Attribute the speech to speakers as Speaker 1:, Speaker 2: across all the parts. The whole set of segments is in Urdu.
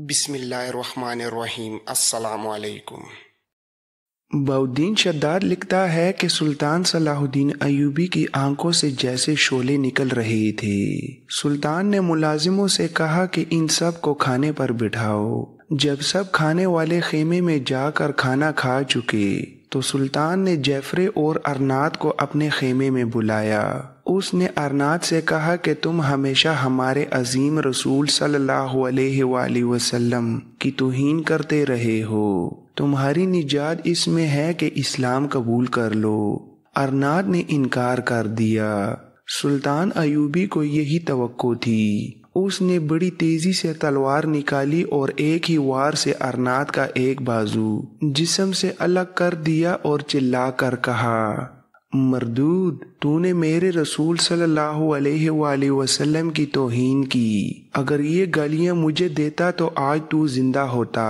Speaker 1: بسم اللہ الرحمن الرحیم۔ السلام علیکم۔
Speaker 2: بہاؤالدین شداد لکھتا ہے کہ سلطان صلاح الدین ایوبی کی آنکھوں سے جیسے شعلے نکل رہے تھے۔ سلطان نے ملازموں سے کہا کہ ان سب کو کھانے پر بٹھاؤ۔ جب سب کھانے والے خیمے میں جا کر کھانا کھا چکے تو سلطان نے جعفر اور ارناط کو اپنے خیمے میں بلایا۔ اس نے ارناط سے کہا کہ تم ہمیشہ ہمارے عظیم رسول صلی اللہ علیہ وآلہ وسلم کی توہین کرتے رہے ہو، تمہاری نجات اس میں ہے کہ اسلام قبول کر لو۔ ارناط نے انکار کر دیا۔ سلطان ایوبی کو یہی توقع تھی۔ اس نے بڑی تیزی سے تلوار نکالی اور ایک ہی وار سے ارناط کا ایک بازو جسم سے الگ کر دیا اور چلا کر کہا، مردود، تو نے میرے رسول صلی اللہ علیہ وآلہ وسلم کی توہین کی۔ اگر یہ گالیاں مجھے دیتا تو آج تو زندہ ہوتا۔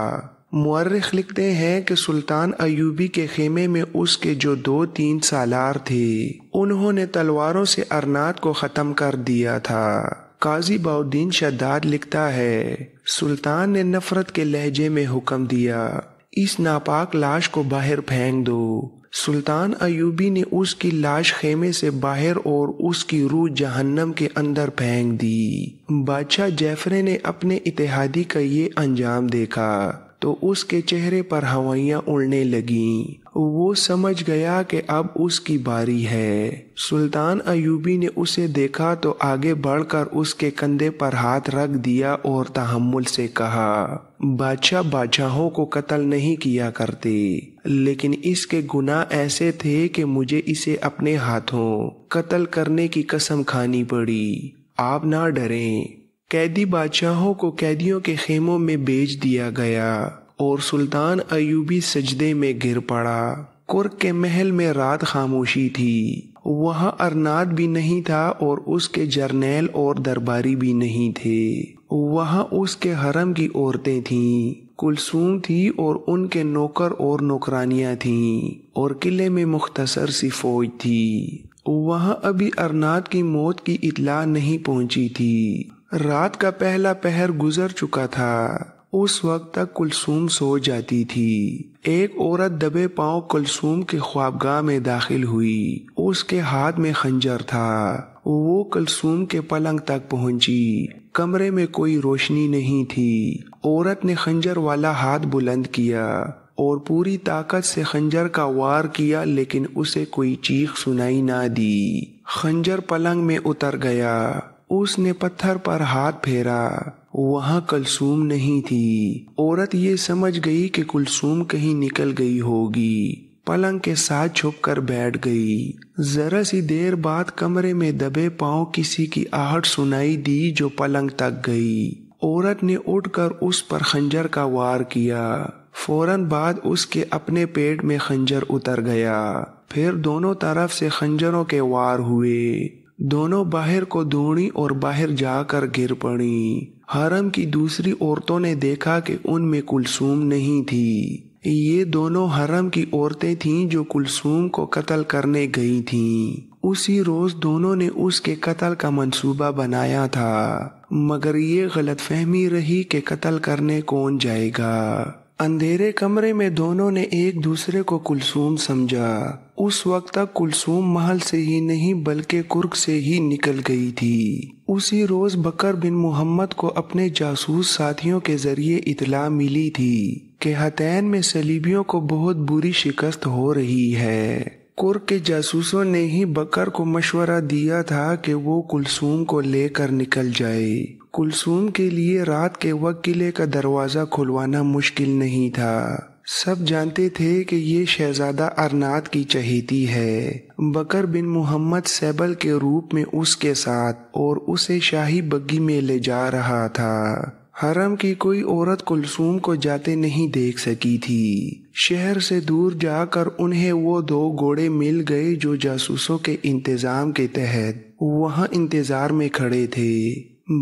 Speaker 2: مورخ لکھتے ہیں کہ سلطان ایوبی کے خیمے میں اس کے جو 2-3 سالار تھے انہوں نے تلواروں سے ارناط کو ختم کر دیا تھا۔ قاضی بہاؤالدین شداد لکھتا ہے، سلطان نے نفرت کے لہجے میں حکم دیا، اس ناپاک لاش کو باہر پھینک دو۔ سلطان ایوبی نے اس کی لاش خیمے سے باہر اور اس کی روح جہنم کے اندر پھینک دی۔ بادشاہ جعفر نے اپنے اتحادی کا یہ انجام دیکھا تو اس کے چہرے پر ہوائیاں اڑنے لگیں۔ وہ سمجھ گیا کہ اب اس کی باری ہے۔ سلطان ایوبی نے اسے دیکھا تو آگے بڑھ کر اس کے کندھے پر ہاتھ رکھ دیا اور تحمل سے کہا، بادشاہ بادشاہوں کو قتل نہیں کیا کرتے، لیکن اس کے گناہ ایسے تھے کہ مجھے اسے اپنے ہاتھوں قتل کرنے کی قسم کھانی پڑی۔ آپ نہ ڈریں۔ قیدی بادشاہوں کو قیدیوں کے خیموں میں بیچ دیا گیا اور سلطان ایوبی سجدے میں گر پڑا۔ کرک کے محل میں رات خاموشی تھی۔ وہاں ارناط بھی نہیں تھا اور اس کے جرنیل اور درباری بھی نہیں تھے۔ وہاں اس کے حرم کی عورتیں تھیں، کلثوم تھی اور ان کے نوکر اور نوکرانیاں تھیں، اور قلعے میں مختصر سی فوج تھی۔ وہاں ابھی ارناط کی موت کی اطلاع نہیں پہنچی تھی۔ رات کا پہلا پہر گزر چکا تھا۔ اس وقت تک کلثوم سو جاتی تھی۔ ایک عورت دبے پاؤں کلثوم کے خوابگاہ میں داخل ہوئی۔ اس کے ہاتھ میں خنجر تھا۔ وہ کلثوم کے پلنگ تک پہنچی۔ کمرے میں کوئی روشنی نہیں تھی۔ عورت نے خنجر والا ہاتھ بلند کیا اور پوری طاقت سے خنجر کا وار کیا، لیکن اسے کوئی چیخ سنائی نہ دی۔ خنجر پلنگ میں اتر گیا۔ اس نے پتھر پر ہاتھ پھیرا، وہاں کلثوم نہیں تھی۔ عورت یہ سمجھ گئی کہ کلثوم کہیں نکل گئی ہوگی، پلنگ کے ساتھ چھپ کر بیٹھ گئی۔ ذرا سی دیر بعد کمرے میں دبے پاؤں کسی کی آہٹ سنائی دی جو پلنگ تک گئی۔ عورت نے اٹھ کر اس پر خنجر کا وار کیا۔ فوراً بعد اس کے اپنے پیٹ میں خنجر اتر گیا۔ پھر دونوں طرف سے خنجروں کے وار ہوئے۔ دونوں باہر کو دوڑیں اور باہر جا کر گر پڑیں۔ حرم کی دوسری عورتوں نے دیکھا کہ ان میں کلثوم نہیں تھی۔ یہ دونوں حرم کی عورتیں تھیں جو کلثوم کو قتل کرنے گئی تھیں۔ اسی روز دونوں نے اس کے قتل کا منصوبہ بنایا تھا، مگر یہ غلط فہمی رہی کہ قتل کرنے کون جائے گا۔ اندھیرے کمرے میں دونوں نے ایک دوسرے کو کلثوم سمجھا۔ اس وقت تک کلثوم محل سے ہی نہیں بلکہ کرک سے ہی نکل گئی تھی۔ اسی روز بکر بن محمد کو اپنے جاسوس ساتھیوں کے ذریعے اطلاع ملی تھی کہ حطین میں صلیبیوں کو بہت بری شکست ہو رہی ہے۔ کرک کے جاسوسوں نے ہی بکر کو مشورہ دیا تھا کہ وہ کلثوم کو لے کر نکل جائے۔ کلثوم کے لیے رات کے وقت قلعے کا دروازہ کھلوانا مشکل نہیں تھا۔ سب جانتے تھے کہ یہ شہزادہ ارناط کی چہیتی ہے۔ بکر بن محمد سیبل کے روپ میں اس کے ساتھ اور اسے شاہی بگی میں لے جا رہا تھا۔ حرم کی کوئی عورت کلثوم کو جاتے نہیں دیکھ سکی تھی۔ شہر سے دور جا کر انہیں وہ 2 گھوڑے مل گئے جو جاسوسوں کے انتظام کے تحت وہاں انتظار میں کھڑے تھے۔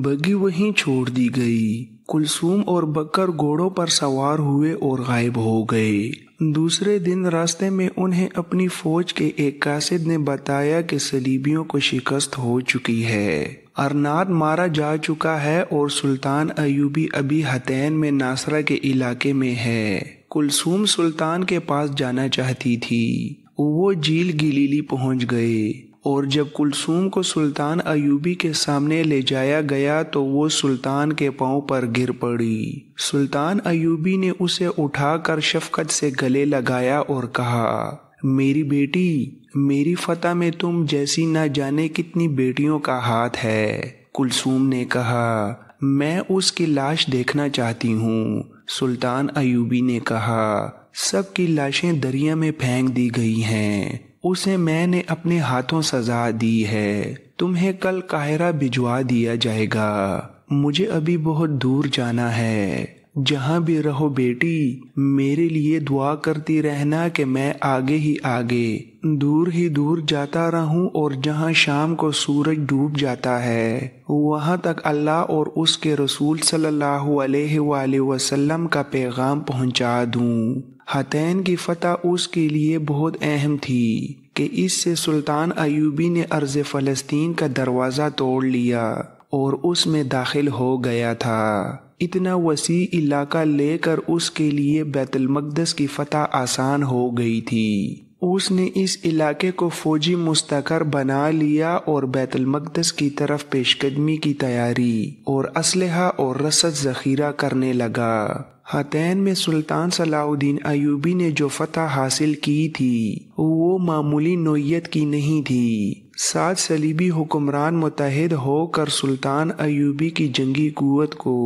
Speaker 2: بگی وہیں چھوڑ دی گئی۔ کلثوم اور بکر گھوڑوں پر سوار ہوئے اور غائب ہو گئے۔ دوسرے دن راستے میں انہیں اپنی فوج کے ایک قاصد نے بتایا کہ صلیبیوں کو شکست ہو چکی ہے۔ ارناد مارا جا چکا ہے اور سلطان ایوبی ابھی حتین میں ناصرہ کے علاقے میں ہے۔ کلثوم سلطان کے پاس جانا چاہتی تھی۔ وہ جھیل گلیلی پہنچ گئے اور جب کلثوم کو سلطان ایوبی کے سامنے لے جایا گیا تو وہ سلطان کے پاؤں پر گر پڑی۔ سلطان ایوبی نے اسے اٹھا کر شفقت سے گلے لگایا اور کہا، میری بیٹی، میری فتح میں تم جیسی نہ جانے کتنی بیٹیوں کا ہاتھ ہے۔ کلثوم نے کہا، میں اس کی لاش دیکھنا چاہتی ہوں۔ سلطان ایوبی نے کہا، سب کی لاشیں دریا میں پھینک دی گئی ہیں، اسے میں نے اپنے ہاتھوں سزا دی ہے، تمہیں کل قاہرہ بھجوا دیا جائے گا، مجھے ابھی بہت دور جانا ہے۔ جہاں بھی رہو بیٹی، میرے لیے دعا کرتی رہنا کہ میں آگے ہی آگے، دور ہی دور جاتا رہوں اور جہاں شام کو سورج ڈوب جاتا ہے وہاں تک اللہ اور اس کے رسول صلی اللہ علیہ وآلہ وسلم کا پیغام پہنچا دوں۔ حتین کی فتح اس کے لیے بہت اہم تھی کہ اس سے سلطان ایوبی نے ارض فلسطین کا دروازہ توڑ لیا اور اس میں داخل ہو گیا تھا۔ اتنا وسیع علاقہ لے کر اس کے لیے بیت المقدس کی فتح آسان ہو گئی تھی۔ اس نے اس علاقے کو فوجی مستقر بنا لیا اور بیت المقدس کی طرف پیش قدمی کی تیاری اور اسلحہ اور رسد ذخیرہ کرنے لگا۔ حتین میں سلطان صلاح الدین ایوبی نے جو فتح حاصل کی تھی وہ معمولی نوعیت کی نہیں تھی۔ 7 صلیبی حکمران متحد ہو کر سلطان ایوبی کی جنگی قوت کو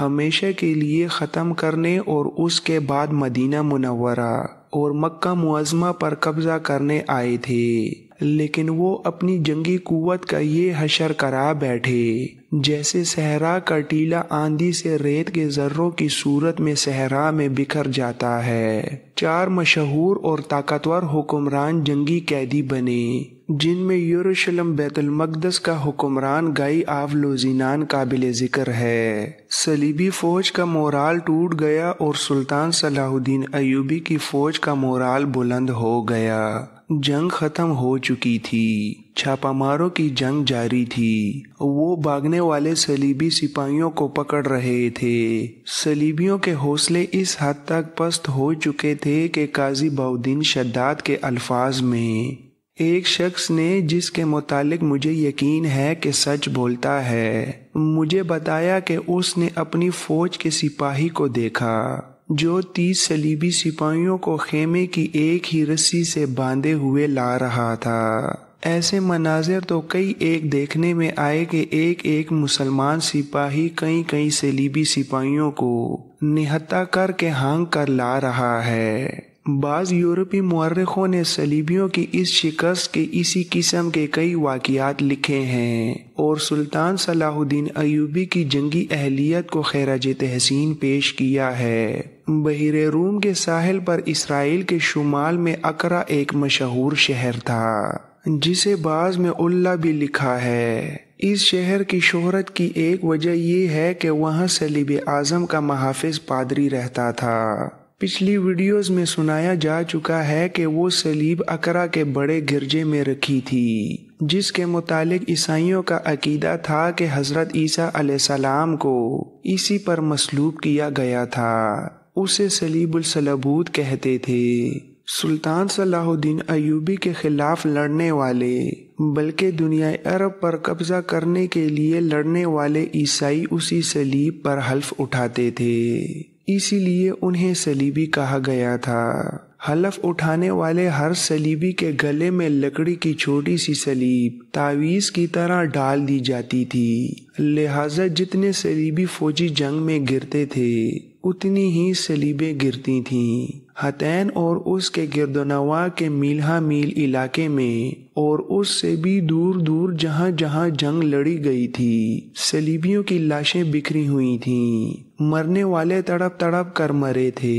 Speaker 2: ہمیشہ کے لیے ختم کرنے اور اس کے بعد مدینہ منورہ اور مکہ معظمہ پر قبضہ کرنے آئے تھے، لیکن وہ اپنی جنگی قوت کا یہ حشر کرا بیٹھے جیسے صحرا کا ٹیلا آندھی سے ریت کے ذروں کی صورت میں صحرا میں بکھر جاتا ہے۔ 4 مشہور اور طاقتور حکمران جنگی قیدی بنے، جن میں یروشلم بیت المقدس کا حکمران گائی آف لوزینان قابل ذکر ہے۔ صلیبی فوج کا مورال ٹوٹ گیا اور سلطان صلاح الدین ایوبی کی فوج کا مورال بلند ہو گیا۔ جنگ ختم ہو چکی تھی، چھاپا ماروں کی جنگ جاری تھی، وہ بھاگنے والے صلیبی سپاہیوں کو پکڑ رہے تھے۔ صلیبیوں کے حوصلے اس حد تک پست ہو چکے تھے کہ قاضی بہاؤالدین شداد کے الفاظ میں ایک شخص نے، جس کے متعلق مجھے یقین ہے کہ سچ بولتا ہے، مجھے بتایا کہ اس نے اپنی فوج کے سپاہی کو دیکھا جو 30 صلیبی سپاہیوں کو خیمے کی ایک ہی رسی سے باندھے ہوئے لا رہا تھا۔ ایسے مناظر تو کئی ایک دیکھنے میں آئے کہ ایک مسلمان سپاہی کئی صلیبی سپاہیوں کو نہتہ کر کے ہانک کر لا رہا ہے۔ بعض یورپی مورخوں نے صلیبیوں کی اس شکست کے اسی قسم کے کئی واقعات لکھے ہیں اور سلطان صلاح الدین ایوبی کی جنگی اہلیت کو خراج تحسین پیش کیا ہے۔ بحیر روم کے ساحل پر اسرائیل کے شمال میں اقرا ایک مشہور شہر تھا جسے بعض میں اللہ بھی لکھا ہے۔ اس شہر کی شہرت کی ایک وجہ یہ ہے کہ وہاں صلیب اعظم کا محافظ پادری رہتا تھا۔ پچھلی ویڈیوز میں سنایا جا چکا ہے کہ وہ صلیب اقرا کے بڑے گرجے میں رکھی تھی، جس کے متعلق عیسائیوں کا عقیدہ تھا کہ حضرت عیسیٰ علیہ السلام کو اسی پر مصلوب کیا گیا تھا۔ اسے صلیب الصلبوت کہتے تھے۔ سلطان صلاح الدین ایوبی کے خلاف لڑنے والے، بلکہ دنیا عرب پر قبضہ کرنے کے لیے لڑنے والے عیسائی اسی صلیب پر حلف اٹھاتے تھے، اسی لیے انہیں صلیبی کہا گیا تھا۔ حلف اٹھانے والے ہر صلیبی کے گلے میں لکڑی کی چھوٹی سی صلیب تعویذ کی طرح ڈال دی جاتی تھی، لہٰذا جتنے صلیبی فوجی جنگ میں گرتے تھے اتنی ہی صلیبیں گرتی تھیں۔ حتین اور اس کے گرد و نواح کے میلہ میل علاقے میں اور اس سے بھی دور دور جہاں جہاں جنگ لڑی گئی تھی صلیبیوں کی لاشیں بکھری ہوئی تھیں۔ مرنے والے تڑپ تڑپ کر مرے تھے،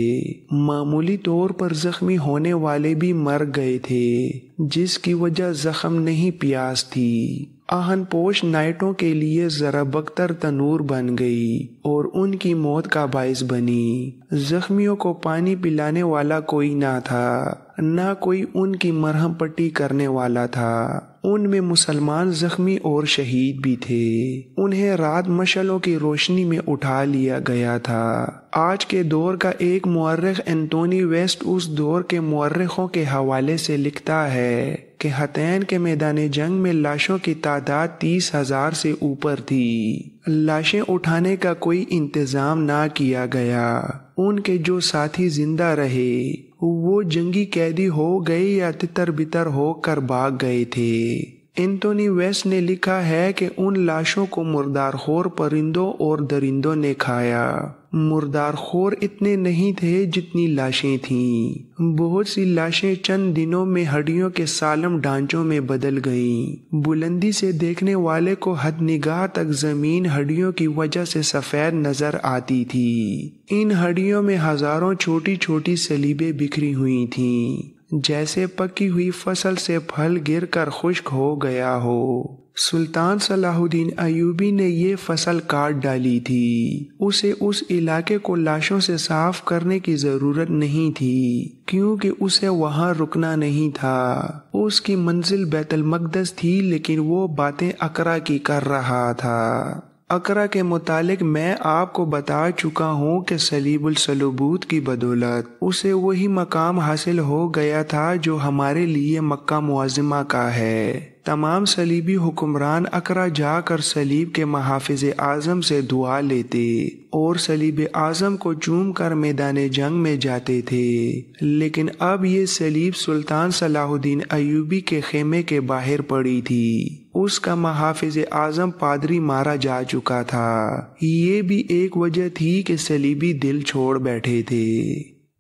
Speaker 2: معمولی طور پر زخمی ہونے والے بھی مر گئے تھے، جس کی وجہ زخم نہیں پیاس تھی۔ آہن پوش نائٹوں کے لیے ذرا بختر تنور بن گئی اور ان کی موت کا باعث بنی۔ زخمیوں کو پانی پلانے والا کوئی نہ تھا، نہ کوئی ان کی مرہم پٹی کرنے والا تھا۔ ان میں مسلمان زخمی اور شہید بھی تھے۔ انہیں رات مشعلوں کی روشنی میں اٹھا لیا گیا تھا۔ آج کے دور کا ایک مورخ اینٹونی ویسٹ اس دور کے مورخوں کے حوالے سے لکھتا ہے کہ حطین کے میدان جنگ میں لاشوں کی تعداد 30,000 سے اوپر تھی۔ لاشیں اٹھانے کا کوئی انتظام نہ کیا گیا۔ ان کے جو ساتھی زندہ رہے وہ جنگی قیدی ہو گئے یا تتر بتر ہو کر بھاگ گئے تھے۔ اینٹونی ویسٹ نے لکھا ہے کہ ان لاشوں کو مردار خور پرندوں اور درندوں نے کھایا۔ مردار خور اتنے نہیں تھے جتنی لاشیں تھیں۔ بہت سی لاشیں چند دنوں میں ہڈیوں کے سالم ڈھانچوں میں بدل گئیں۔ بلندی سے دیکھنے والے کو حد نگاہ تک زمین ہڈیوں کی وجہ سے سفید نظر آتی تھی۔ ان ہڈیوں میں ہزاروں چھوٹی چھوٹی سلیبیں بکھری ہوئی تھیں، جیسے پکی ہوئی فصل سے پھل گر کر خشک ہو گیا ہو۔ سلطان صلاح الدین ایوبی نے یہ فصل کاٹ ڈالی تھی۔ اسے اس علاقے کو لاشوں سے صاف کرنے کی ضرورت نہیں تھی، کیونکہ اسے وہاں رکنا نہیں تھا۔ اس کی منزل بیت المقدس تھی، لیکن وہ باتیں اقرا کی کر رہا تھا۔ اقرا کے متعلق میں آپ کو بتا چکا ہوں کہ صلیب الصلوبوت کی بدولت اسے وہی مقام حاصل ہو گیا تھا جو ہمارے لیے مکہ معظمہ کا ہے۔ تمام صلیبی حکمران اقرا جا کر صلیب کے محافظ اعظم سے دعا لیتے اور صلیب اعظم کو چوم کر میدان جنگ میں جاتے تھے، لیکن اب یہ صلیب سلطان صلاح الدین ایوبی کے خیمے کے باہر پڑی تھی۔ اس کا محافظ اعظم پادری مارا جا چکا تھا۔ یہ بھی ایک وجہ تھی کہ صلیبی دل چھوڑ بیٹھے تھے۔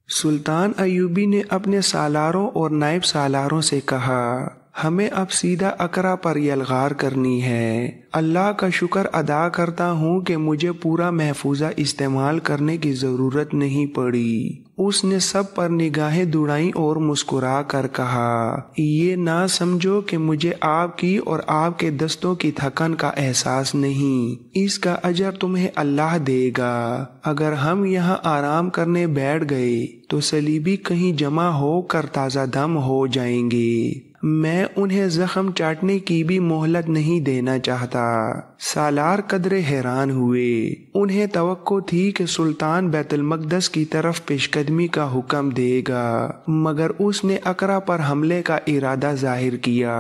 Speaker 2: سلطان ایوبی نے اپنے سالاروں اور نائب سالاروں سے کہا، ہمیں اب سیدھا اقرا پر یلغار کرنی ہے۔ اللہ کا شکر ادا کرتا ہوں کہ مجھے پورا محفوظہ استعمال کرنے کی ضرورت نہیں پڑی۔ اس نے سب پر نگاہیں دوڑائیں اور مسکرا کر کہا، یہ نہ سمجھو کہ مجھے آپ کی اور آپ کے دستوں کی تھکن کا احساس نہیں۔ اس کا اجر تمہیں اللہ دے گا۔ اگر ہم یہاں آرام کرنے بیٹھ گئے تو صلیبی کہیں جمع ہو کر تازہ دم ہو جائیں گے۔ میں انہیں زخم چاٹنے کی بھی مہلت نہیں دینا چاہتا۔ سالار قدرے حیران ہوئے۔ انہیں توقع تھی کہ سلطان بیت المقدس کی طرف پیش قدمی کا حکم دے گا، مگر اس نے اقرا پر حملے کا ارادہ ظاہر کیا۔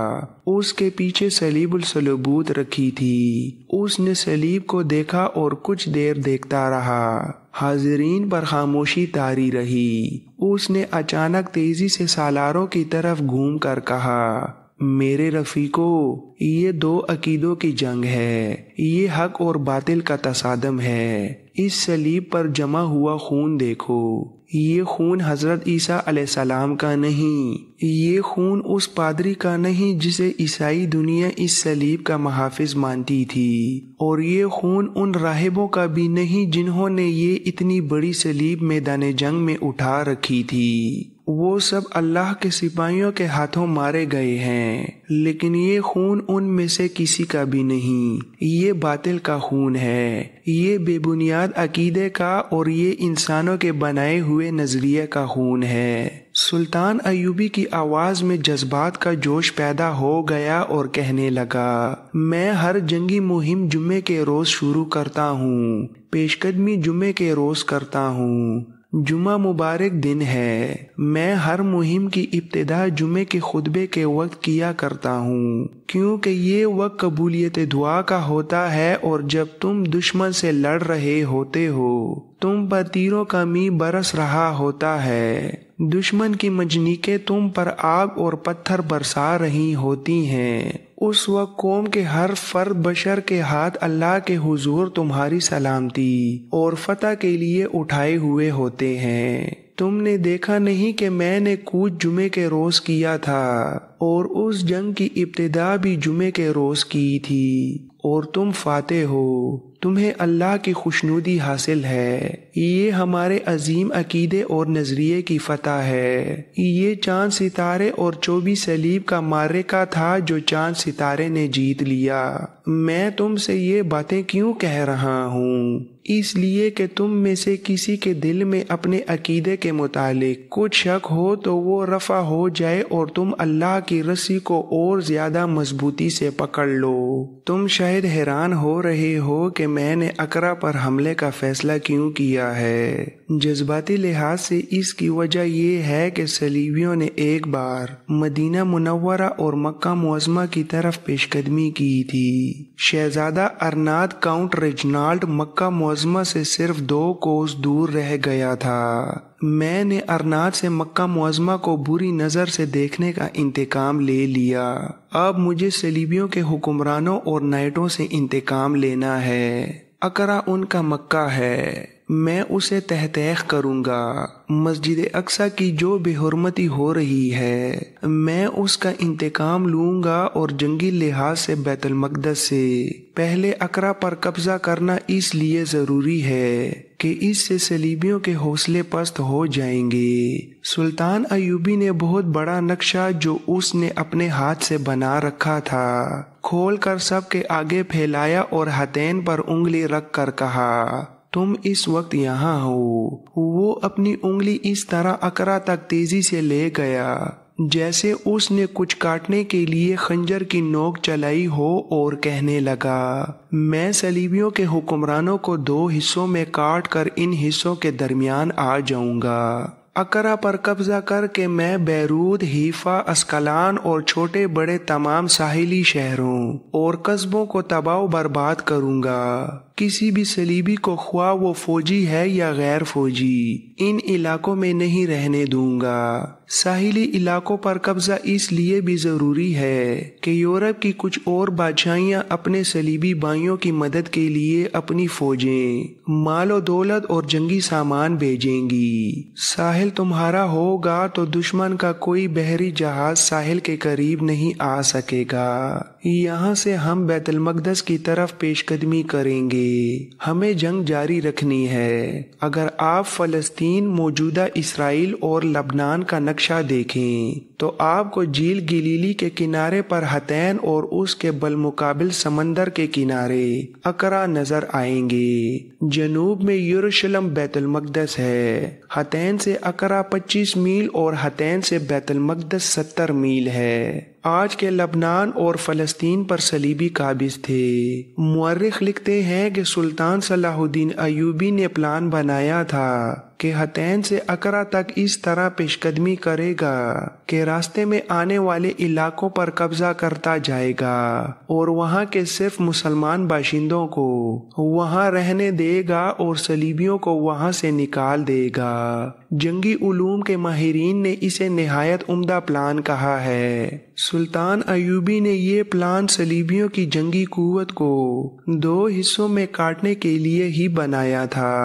Speaker 2: اس کے پیچھے صلیب الصلوبوت رکھی تھی۔ اس نے صلیب کو دیکھا اور کچھ دیر دیکھتا رہا۔ حاضرین پر خاموشی طاری رہی۔ اس نے اچانک تیزی سے سالاروں کی طرف گھوم کر کہا، میرے رفیقو، یہ دو عقیدوں کی جنگ ہے۔ یہ حق اور باطل کا تصادم ہے۔ اس صلیب پر جمع ہوا خون دیکھو۔ یہ خون حضرت عیسیٰ علیہ السلام کا نہیں۔ یہ خون اس پادری کا نہیں جسے عیسائی دنیا اس صلیب کا محافظ مانتی تھی، اور یہ خون ان راہبوں کا بھی نہیں جنہوں نے یہ اتنی بڑی صلیب میدان جنگ میں اٹھا رکھی تھی۔ وہ سب اللہ کے سپاہیوں کے ہاتھوں مارے گئے ہیں، لیکن یہ خون ان میں سے کسی کا بھی نہیں۔ یہ باطل کا خون ہے، یہ بے بنیاد عقیدے کا اور یہ انسانوں کے بنائے ہوئے نظریے کا خون ہے۔ سلطان ایوبی کی آواز میں جذبات کا جوش پیدا ہو گیا اور کہنے لگا، میں ہر جنگی مہم جمعے کے روز شروع کرتا ہوں، پیش قدمی جمعے کے روز کرتا ہوں۔ جمعہ مبارک دن ہے۔ میں ہر مہم کی ابتدا جمعے کے خطبے کے وقت کیا کرتا ہوں، کیونکہ یہ وقت قبولیت دعا کا ہوتا ہے، اور جب تم دشمن سے لڑ رہے ہوتے ہو تم پر تیروں کا می برس رہا ہوتا ہے، دشمن کی منجنیقیں تم پر آگ اور پتھر برسا رہی ہوتی ہیں، اس وقت قوم کے ہر فرد بشر کے ہاتھ اللہ کے حضور تمہاری سلامتی اور فتح کے لیے اٹھائے ہوئے ہوتے ہیں۔ تم نے دیکھا نہیں کہ میں نے کوچ جمعے کے روز کیا تھا، اور اس جنگ کی ابتدا بھی جمعے کے روز کی تھی، اور تم فاتح ہو، تمہیں اللہ کی خوشنودی حاصل ہے۔ یہ ہمارے عظیم عقیدے اور نظریے کی فتح ہے۔ یہ چاند ستارے اور 24 صلیب کا معرکہ تھا جو چاند ستارے نے جیت لیا۔ میں تم سے یہ باتیں کیوں کہہ رہا ہوں؟ اس لیے کہ تم میں سے کسی کے دل میں اپنے عقیدے کے متعلق کچھ شک ہو تو وہ رفع ہو جائے اور تم اللہ کی رسی کو اور زیادہ مضبوطی سے پکڑ لو۔ تم شاید حیران ہو رہے ہو کہ میں نے اقرا پر حملے کا فیصلہ کیوں کیا ہے۔ جذباتی لحاظ سے اس کی وجہ یہ ہے کہ صلیبیوں نے ایک بار مدینہ منورہ اور مکہ معظمہ کی طرف پیش قدمی کی تھی۔ شہزادہ ارناد کاؤنٹ ریجنالڈ مکہ معظمہ سے صرف 2 کوس دور رہ گیا تھا۔ میں نے ارناد سے مکہ معظمہ کو بری نظر سے دیکھنے کا انتقام لے لیا۔ اب مجھے صلیبیوں کے حکمرانوں اور نائٹوں سے انتقام لینا ہے۔ اقرا ان کا مکہ ہے، میں اسے تہہ کروں گا۔ مسجد اقصی کی جو بے حرمتی ہو رہی ہے میں اس کا انتقام لوں گا، اور جنگی لحاظ سے بیت المقدس سے پہلے اقرا پر قبضہ کرنا اس لیے ضروری ہے کہ اس سے صلیبیوں کے حوصلے پست ہو جائیں گے۔ سلطان ایوبی نے بہت بڑا نقشہ جو اس نے اپنے ہاتھ سے بنا رکھا تھا کھول کر سب کے آگے پھیلایا اور ہتھین پر انگلی رکھ کر کہا، تم اس وقت یہاں ہو۔ وہ اپنی انگلی اس طرح اقرا تک تیزی سے لے گیا جیسے اس نے کچھ کاٹنے کے لیے خنجر کی نوک چلائی ہو، اور کہنے لگا، میں صلیبیوں کے حکمرانوں کو 2 حصوں میں کاٹ کر ان حصوں کے درمیان آ جاؤں گا۔ اقرا پر قبضہ کر کے میں بیروت، حیفا، اسکلان اور چھوٹے بڑے تمام ساحلی شہروں اور قصبوں کو تباہ و برباد کروں گا۔ کسی بھی صلیبی کو خواہ وہ فوجی ہے یا غیر فوجی ان علاقوں میں نہیں رہنے دوں گا۔ ساحلی علاقوں پر قبضہ اس لیے بھی ضروری ہے کہ یورپ کی کچھ اور بادشاہیاں اپنے صلیبی بھائیوں کی مدد کے لیے اپنی فوجیں، مال و دولت اور جنگی سامان بھیجیں گی۔ ساحل تمہارا ہوگا تو دشمن کا کوئی بحری جہاز ساحل کے قریب نہیں آ سکے گا۔ یہاں سے ہم بیت المقدس کی طرف پیش قدمی کریں گے۔ ہمیں جنگ جاری رکھنی ہے۔ اگر آپ فلسطین، موجودہ اسرائیل اور لبنان کا نقشہ دیکھیں تو آپ کو جھیل گلیلی کے کنارے پر ہتھین اور اس کے بالمقابل سمندر کے کنارے اقرا نظر آئیں گے۔ جنوب میں یروشلم بیت المقدس ہے۔ ہتھین سے اقرا 25 میل اور ہتھین سے بیت المقدس 70 میل ہے۔ آج کے لبنان اور فلسطین پر صلیبی قابض تھے۔ مورخ لکھتے ہیں کہ سلطان صلاح الدین ایوبی نے پلان بنایا تھا کہ ہتھین سے اقرا تک اس طرح پیش قدمی کرے گا کہ راستے میں آنے والے علاقوں پر قبضہ کرتا جائے گا اور وہاں کے صرف مسلمان باشندوں کو وہاں رہنے دے گا اور صلیبیوں کو وہاں سے نکال دے گا۔ جنگی علوم کے ماہرین نے اسے نہایت عمدہ پلان کہا ہے۔ سلطان ایوبی نے یہ پلان صلیبیوں کی جنگی قوت کو 2 حصوں میں کاٹنے کے لیے ہی بنایا تھا۔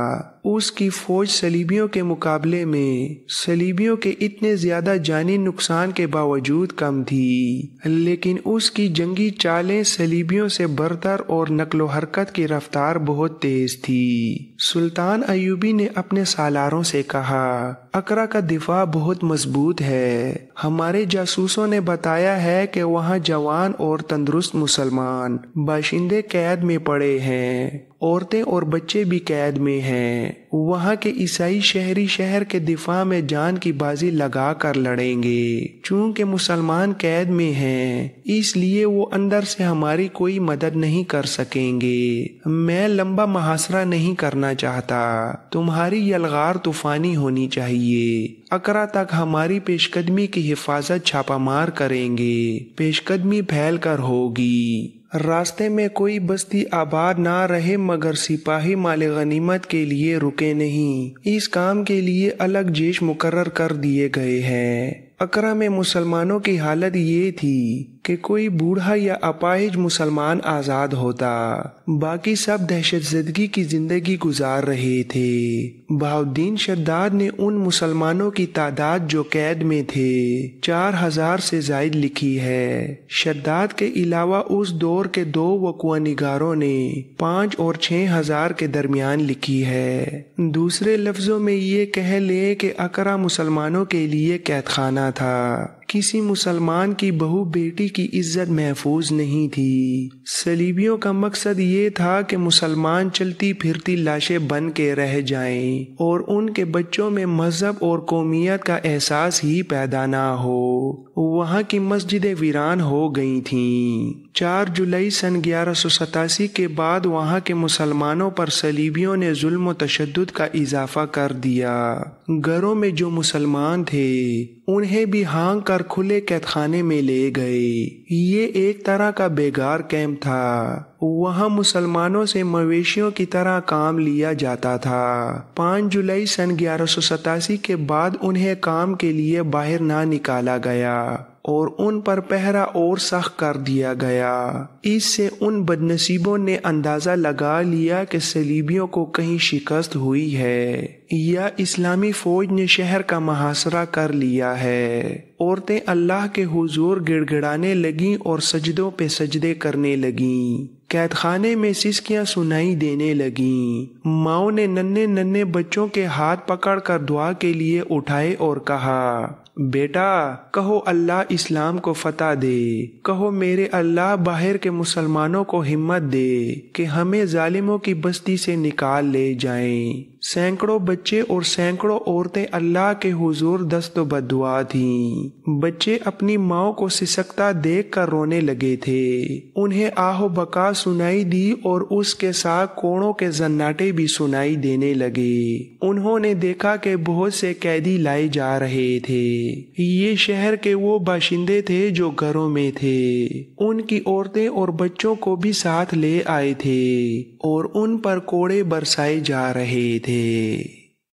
Speaker 2: اس کی فوج صلیبیوں کے مقابلے میں صلیبیوں کے اتنے زیادہ جانی نقصان کے باوجود کم تھی، لیکن اس کی جنگی چالیں صلیبیوں سے برتر اور نقل و حرکت کی رفتار بہت تیز تھی۔ سلطان ایوبی نے اپنے سالاروں سے کہا، اقرا کا دفاع بہت مضبوط ہے۔ ہمارے جاسوسوں نے بتایا ہے کہ وہاں جوان اور تندرست مسلمان باشندے قید میں پڑے ہیں، عورتیں اور بچے بھی قید میں ہیں۔ وہاں کے عیسائی شہری شہر کے دفاع میں جان کی بازی لگا کر لڑیں گے۔ چونکہ مسلمان قید میں ہیں اس لیے وہ اندر سے ہماری کوئی مدد نہیں کر سکیں گے۔ میں لمبا محاصرہ نہیں کرنا چاہتا، تمہاری یلغار طوفانی ہونی چاہیے۔ اقرا تک ہماری پیش قدمی کی حفاظت چھاپا مار کریں گے۔ پیش قدمی پھیل کر ہوگی۔ راستے میں کوئی بستی آباد نہ رہے مگر سپاہی مال غنیمت کے لیے رکے نہیں۔ اس کام کے لیے الگ جیش مقرر کر دیے گئے ہیں۔ اقرا میں مسلمانوں کی حالت یہ تھی کہ کوئی بوڑھا یا اپاہج مسلمان آزاد ہوتا، باقی سب دہشت زدگی کی زندگی گزار رہے تھے۔ بہاؤالدین شداد نے ان مسلمانوں کی تعداد جو قید میں تھے 4000 سے زائد لکھی ہے۔ شداد کے علاوہ اس دور کے 2 وقوع نگاروں نے 5 اور 6000 کے درمیان لکھی ہے۔ دوسرے لفظوں میں یہ کہہ لیں کہ اقرا مسلمانوں کے لیے قید خانہ تھا۔ کسی مسلمان کی بہو بیٹی کی عزت محفوظ نہیں تھی۔ صلیبیوں کا مقصد یہ تھا کہ مسلمان چلتی پھرتی لاشیں بن کے رہ جائیں اور ان کے بچوں میں مذہب اور قومیت کا احساس ہی پیدا نہ ہو۔ وہاں کی مسجدیں ویران ہو گئی تھیں۔ 4 جولائی سن 1187 کے بعد وہاں کے مسلمانوں پر صلیبیوں نے ظلم و تشدد کا اضافہ کر دیا۔ گھروں میں جو مسلمان تھے انہیں بھی ہانک کر کھلے قید خانے میں لے گئے۔ یہ ایک طرح کا بیگار کیمپ تھا۔ وہاں مسلمانوں سے مویشیوں کی طرح کام لیا جاتا تھا۔ 5 جولائی سن 1187 کے بعد انہیں کام کے لیے باہر نہ نکالا گیا اور ان پر پہرا اور سخت کر دیا گیا۔ اس سے ان بدنصیبوں نے اندازہ لگا لیا کہ صلیبیوں کو کہیں شکست ہوئی ہے یا اسلامی فوج نے شہر کا محاصرہ کر لیا ہے۔ عورتیں اللہ کے حضور گڑ گڑانے لگیں اور سجدوں پہ سجدے کرنے لگیں۔ قید خانے میں سسکیاں سنائی دینے لگیں۔ ماؤں نے ننھے ننھے بچوں کے ہاتھ پکڑ کر دعا کے لیے اٹھائے اور کہا، بیٹا کہو اللہ اسلام کو فتح دے، کہو میرے اللہ باہر کے مسلمانوں کو ہمت دے کہ ہمیں ظالموں کی بستی سے نکال لے جائیں۔ سینکڑوں بچے اور سینکڑوں عورتیں اللہ کے حضور دست و بدعا تھیں۔ بچے اپنی ماں کو سسکتا دیکھ کر رونے لگے تھے۔ انہیں آہ و بکا سنائی دی اور اس کے ساتھ کوڑوں کے زناٹے بھی سنائی دینے لگے۔ انہوں نے دیکھا کہ بہت سے قیدی لائے جا رہے تھے۔ یہ شہر کے وہ باشندے تھے جو گھروں میں تھے۔ ان کی عورتیں اور بچوں کو بھی ساتھ لے آئے تھے اور ان پر کوڑے برسائے جا رہے تھے۔